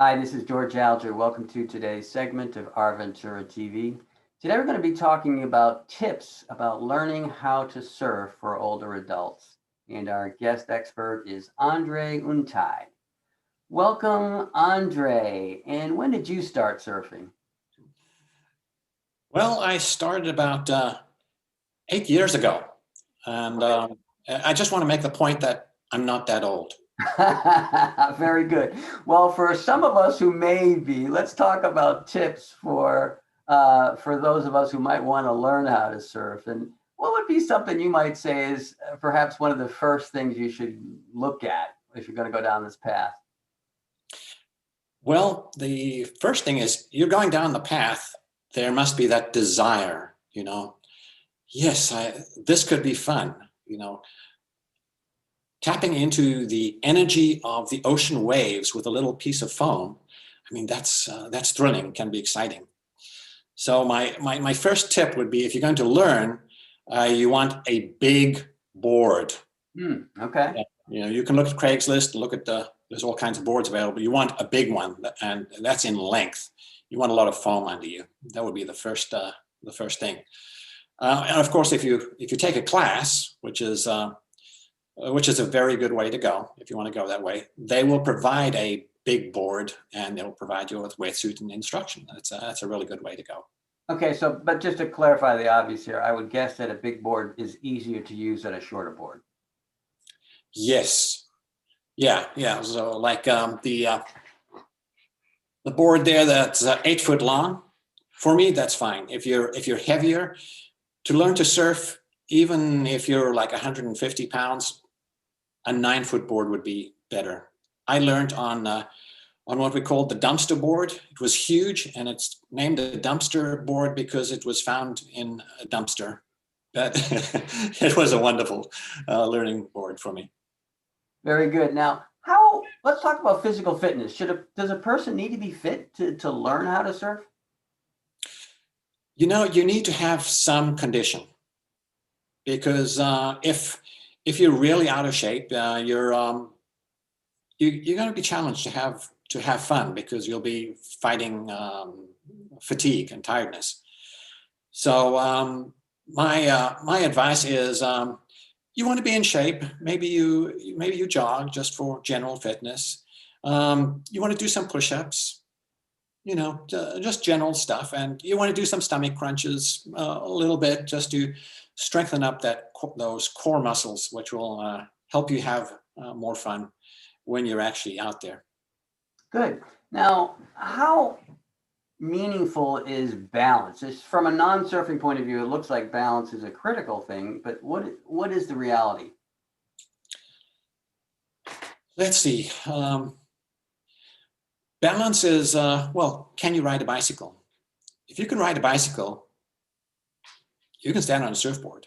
Hi, this is George Alger. Welcome to today's segment of Our Ventura TV. Today we're going to be talking about tips about learning how to surf for older adults. And our guest expert is Untied. Welcome, Andre. And when did you start surfing? Well, I started about 8 years ago. And I just want to make the point that I'm not that old. Very good. Well, for some of us who may be, let's talk about tips for those of us who might want to learn how to surf. And what would be something you might say is perhaps one of the first things you should look at if you're going to go down this path? Well, the first thing is you're going down the path. There must be that desire, yes, this could be fun, tapping into the energy of the ocean waves with a little piece of foam. I mean, that's thrilling, can be exciting. So my first tip would be, if you're going to learn, you want a big board. Okay. You can look at Craigslist and look at there's all kinds of boards available. You want a big one, and that's in length. You want a lot of foam under you. That would be the first thing. And of course, if you take a class, which is a very good way to go, if you want to go that way, they will provide a big board, and they'll provide you with wetsuit and instruction. That's a really good way to go. Okay, but just to clarify the obvious here, I would guess that a big board is easier to use than a shorter board. Yes. Yeah. So like the board there that's 8 foot long, for me, that's fine. If you're heavier, to learn to surf, even if you're like 150 pounds, a 9 foot board would be better. I learned on what we called the dumpster board. It was huge, and it's named a dumpster board because it was found in a dumpster. But it was a wonderful learning board for me. Very good. Now, let's talk about physical fitness. Does a person need to be fit to learn how to surf? You need to have some condition, because if you're really out of shape, you're going to be challenged to have fun, because you'll be fighting fatigue and tiredness. So my advice is, you want to be in shape. Maybe you jog just for general fitness. You want to do some push-ups, just general stuff, and you want to do some stomach crunches a little bit, just to strengthen up those core muscles, which will help you have more fun when you're actually out there. Good. Now, how meaningful is balance? From a non-surfing point of view, it looks like balance is a critical thing, but what is the reality? Let's see. Balance is, can you ride a bicycle? If you can ride a bicycle, you can stand on a surfboard.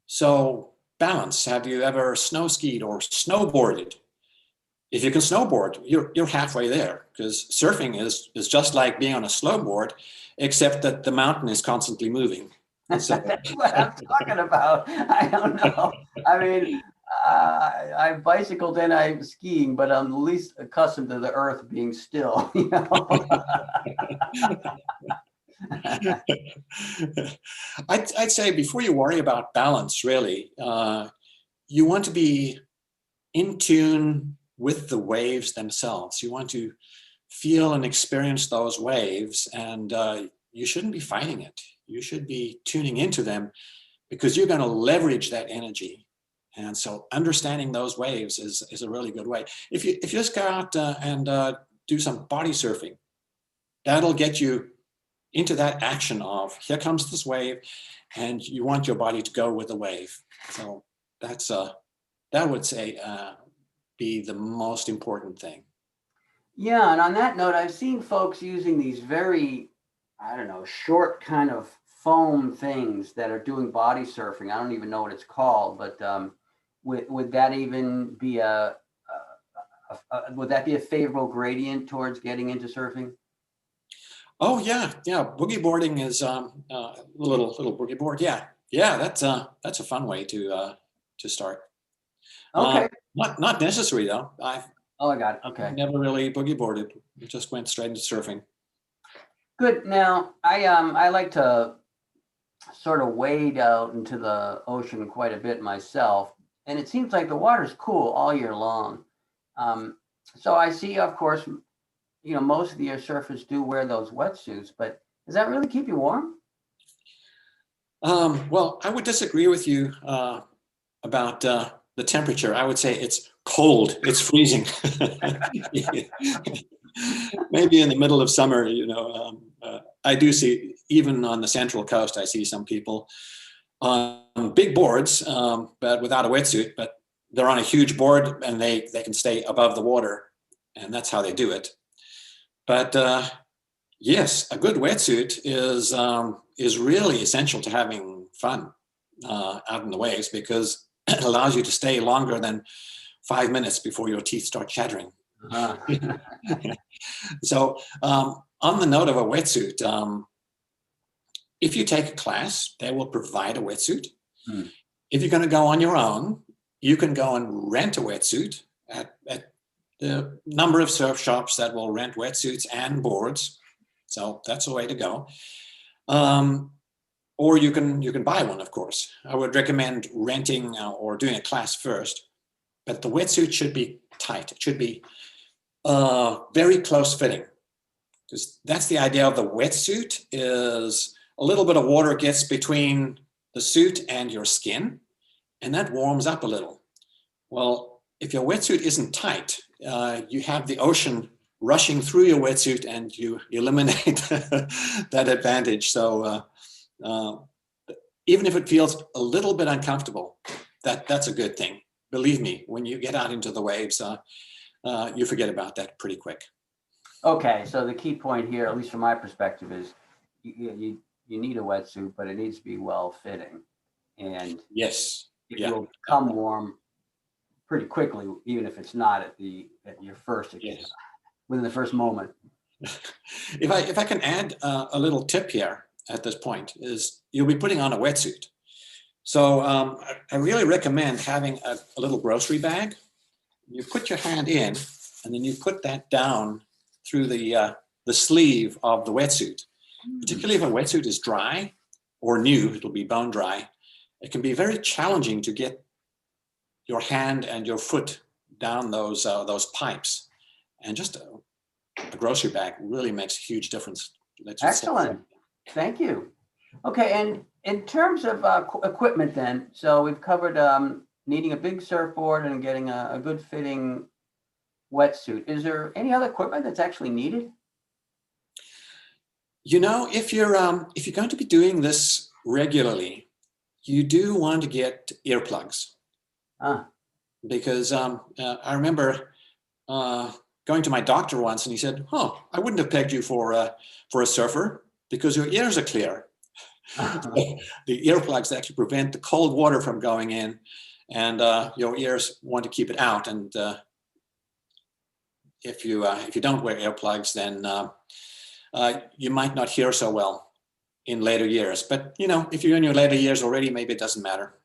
So balance, have you ever snow skied or snowboarded? If you can snowboard, you're halfway there, because surfing is just like being on a snowboard, except that the mountain is constantly moving. So, that's what I'm talking about. I don't know. I mean, I bicycled and I'm skiing, but I'm the least accustomed to the earth being still. I'd say, before you worry about balance, really, you want to be in tune with the waves themselves. You want to feel and experience those waves, and you shouldn't be fighting it. You should be tuning into them, because you're going to leverage that energy. And so understanding those waves is a really good way. If you just go out and do some body surfing, that'll get you into that action of, here comes this wave, and you want your body to go with the wave. So that would say be the most important thing. Yeah, and on that note, I've seen folks using these very, short kind of foam things that are doing body surfing. I don't even know what it's called, but would that even be would that be a favorable gradient towards getting into surfing? Oh yeah. Boogie boarding is little boogie board. Yeah. That's a fun way to start. Okay. Not necessary though. Oh, I got it. Okay. Never really boogie boarded. We just went straight into surfing. Good. Now, I like to sort of wade out into the ocean quite a bit myself, and it seems like the water's cool all year long. Um, so I see, of course, most of the surfers do wear those wetsuits, but does that really keep you warm? Well, I would disagree with you about the temperature. I would say it's cold. It's freezing. Maybe in the middle of summer, I do see, even on the Central Coast, I see some people on big boards, but without a wetsuit, but they're on a huge board and they can stay above the water, and that's how they do it. But yes, a good wetsuit is really essential to having fun out in the waves, because it allows you to stay longer than 5 minutes before your teeth start chattering. Uh-huh. So on the note of a wetsuit, if you take a class, they will provide a wetsuit. Hmm. If you're going to go on your own, you can go and rent a wetsuit at the number of surf shops that will rent wetsuits and boards. So that's the way to go. Or you can buy one, of course. I would recommend renting or doing a class first, but the wetsuit should be tight. It should be very close fitting, because that's the idea of the wetsuit. Is a little bit of water gets between the suit and your skin, and that warms up a little. Well, if your wetsuit isn't tight, you have the ocean rushing through your wetsuit, and you eliminate that advantage. So even if it feels a little bit uncomfortable, that's a good thing. Believe me, when you get out into the waves, you forget about that pretty quick. Okay, so the key point here, at least from my perspective, is you need a wetsuit, but it needs to be well fitting, and Yes. it will become warm pretty quickly, even if it's not at your first, Yes. within the first moment. If I can add a little tip here at this point, is you'll be putting on a wetsuit. So I really recommend having a little grocery bag. You put your hand in, and then you put that down through the sleeve of the wetsuit. Particularly if a wetsuit is dry or new, it'll be bone dry. It can be very challenging to get your hand and your foot down those pipes. And just a grocery bag really makes a huge difference. Excellent. Thank you. Okay, and in terms of equipment then, so we've covered needing a big surfboard and getting a good fitting wetsuit. Is there any other equipment that's actually needed? If you're going to be doing this regularly, you do want to get earplugs. Because I remember going to my doctor once, and he said, "Oh, I wouldn't have pegged you for a surfer because your ears are clear." So the earplugs actually prevent the cold water from going in, and your ears want to keep it out. And if you don't wear earplugs, then you might not hear so well in later years. But if you're in your later years already, maybe it doesn't matter.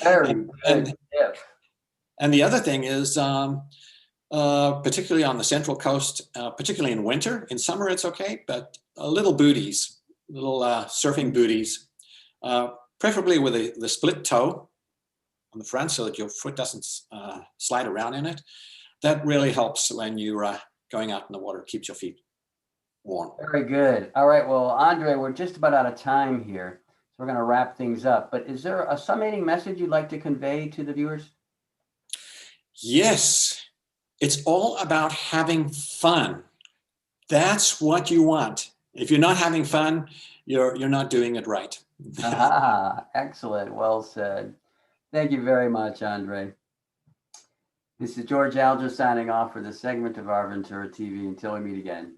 Very good tip. And the other thing is, particularly on the Central Coast, particularly in winter. In summer, it's okay, but little booties, little surfing booties, preferably with the split toe on the front so that your foot doesn't slide around in it. That really helps when you're going out in the water, keeps your feet warm. Very good. All right, well, Andre, we're just about out of time here, so we're going to wrap things up. But is there a summating message you'd like to convey to the viewers? Yes, it's all about having fun. That's what you want. If you're not having fun, you're not doing it right. Excellent. Well said. Thank you very much, Andre. This is George Alger signing off for this segment of Our Ventura TV. Until we meet again.